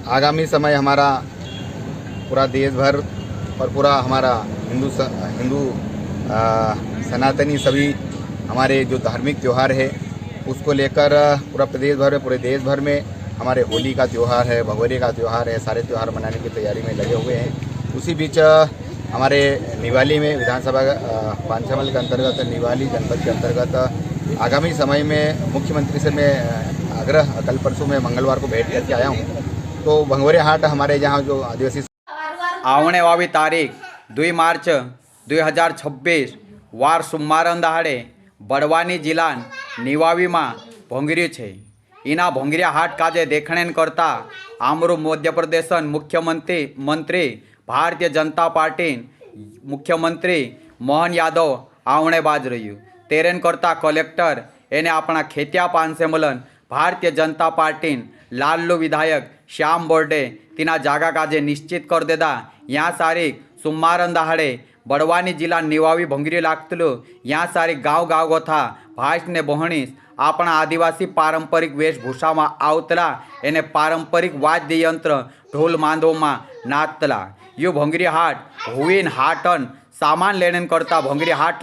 आगामी समय हमारा पूरा देश भर और पूरा हमारा हिंदू सनातनी सभी हमारे जो धार्मिक त्यौहार है उसको लेकर पूरा प्रदेश भर में, पूरे देश भर में हमारे होली का त्यौहार है, भगोरी का त्यौहार है, सारे त्यौहार मनाने की तैयारी में लगे हुए हैं। उसी बीच हमारे निवाली में विधानसभा पांचमल के अंतर्गत निवाली जनपद के अंतर्गत आगामी समय में मुख्यमंत्री से मैं आग्रह कल परसों में मंगलवार को भेंट करके आया हूँ। तो भंगोरी हाट हमारे यहाँ जो आदिवासी आवने वाली तारीख 2 मार्च 2026 वार सोमवार दाड़े बड़वानी जिला निवावी में भोंगरी है। इना भोंगरिया हाट काजे देखने करता आमरू मध्य प्रदेश मुख्यमंत्री भारतीय जनता पार्टी मुख्यमंत्री मोहन यादव आवणे बाज रह्यु। तेरेन करता कलेक्टर एने अपना खेतिया पान सम्मेलन भारतीय जनता पार्टी लाल्लू विधायक श्याम बोर्डे तीना जागा काजे निश्चित कर देदा। या सारीख सोमवार दाड़े बड़वानी जिला निवावी भोंगरी लागतलू। या सारीख गाँव गाँव गोथा भाष ने बहणीस अपना आदिवासी पारंपरिक वेशभूषा में आवतला एने पारंपरिक वाद्य यंत्र ढोल मांदो में नाचतला। यो भोंगरी हाट हुईन हाटन सामान लेने करता भोंगरी हाट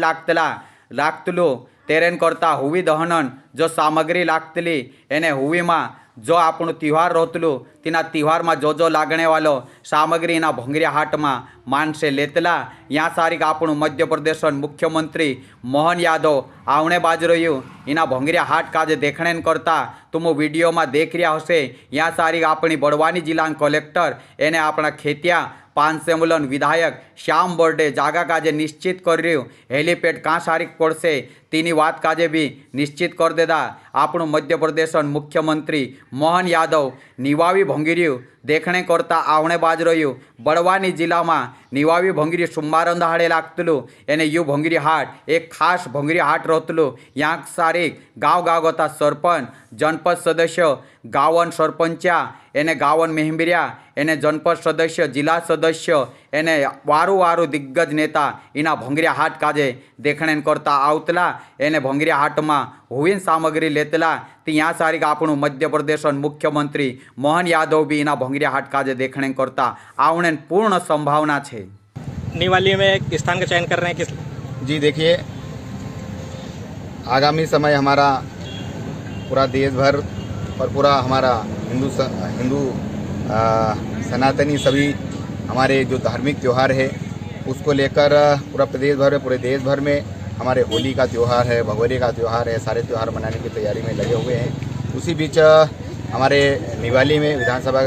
लागतलू। तेरेन करता हुवी दहनन जो सामग्री लागतली एने हुवी में जो आपणो त्यौहार रोतलू तीना त्यौहार में जो लागणे वालो सामग्री इना भोंगरिया हाट में मानसे लेतला। या सारीख आपणो मध्य प्रदेश मुख्यमंत्री मोहन यादव आवणे बाज रह्यु। इना भोंगरिया हाट काजे देखने करता तुम वीडियो में देख रहा हशे। या सारीख अपनी बड़वानी जिला कलेक्टर एने अपना खेतिया पान सम्मेलन विधायक श्याम बोर्डे जागा काजे निश्चित कर रह्यु। हेलीपेड का सारीख पड़से तीनी बात काजे भी निश्चित कर देदा। आपणो मध्य प्रदेश मुख्यमंत्री मोहन यादव निवावी भोंगरी देखने करता आवणे बाज रह्यु। बड़वानी जिला में निवावी भोंगरी सोमवार दाड़े लागतलू एने यू भोंगरी हाट एक खास भोंगरी हाट रोतलू। या सारीख गाँव गाँव गता सरपंच जनपद सदस्य गावन सरपंचा एने गावन मेहंबिरिया एने जनपद सदस्य जिला सदस्य एने वारू वारू दिग्गज नेता इना भोंगरिया हाट काजे देखने करता आवतला। एने भोंगरिया हाट में हुईन सामग्री लेतला। त्या सारीख आपणो मध्य प्रदेश मुख्यमंत्री मोहन यादव भी इना भोंगरिया हाट काजे देखने करता आवने पूर्ण संभावना है। निवाली में एक स्थान का चयन कर रहे हैं किस? जी देखिए, आगामी समय हमारा पूरा देश भर और पूरा हमारा हिंदू सनातनी सभी हमारे जो धार्मिक त्यौहार है उसको लेकर पूरा प्रदेश भर में, पूरे देश भर में हमारे होली का त्यौहार है, भगोरी का त्यौहार है, सारे त्यौहार मनाने की तैयारी में लगे हुए हैं। उसी बीच हमारे निवाली में विधानसभा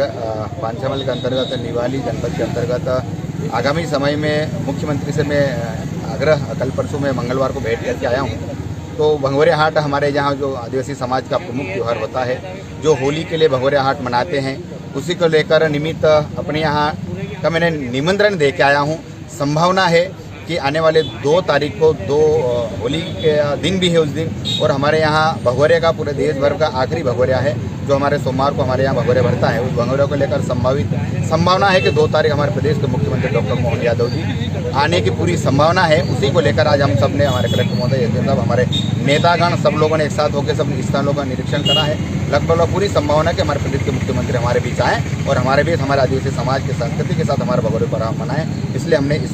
पांचमल के अंतर्गत निवाली जनपद के अंतर्गत आगामी समय में मुख्यमंत्री से मैं आग्रह कल परसों में मंगलवार को भेंट करके आया हूँ। तो भंगोरी हाट हमारे यहाँ जो आदिवासी समाज का प्रमुख त्यौहार होता है, जो होली के लिए भंगोरी हाट मनाते हैं, उसी को लेकर निमित्त अपने यहाँ का मैंने निमंत्रण दे के आया हूँ। संभावना है कि आने वाले 2 तारीख को होली के दिन भी है उस दिन, और हमारे यहाँ भगोरिया का पूरे देश भर का आखिरी भगोरिया है जो हमारे सोमवार को हमारे यहाँ भगोरिया भरता है। उस भगोरिया को लेकर संभावना है कि 2 तारीख हमारे प्रदेश के मुख्यमंत्री डॉक्टर मोहन यादव जी आने की पूरी संभावना है। उसी को लेकर आज हम सब ने, हमारे कलेक्टर महोदय एसडीएम साहब, हमारे नेतागण, सब लोगों ने एक साथ होकर सब स्थानों का निरीक्षण करा है। लगभग पूरी संभावना है कि हमारे प्रदेश के मुख्यमंत्री हमारे बीच आए और हमारे बीच हमारे आदिवासी समाज की संस्कृति के साथ हमारे भगोरिया पर मनाएं। इसलिए हमने इस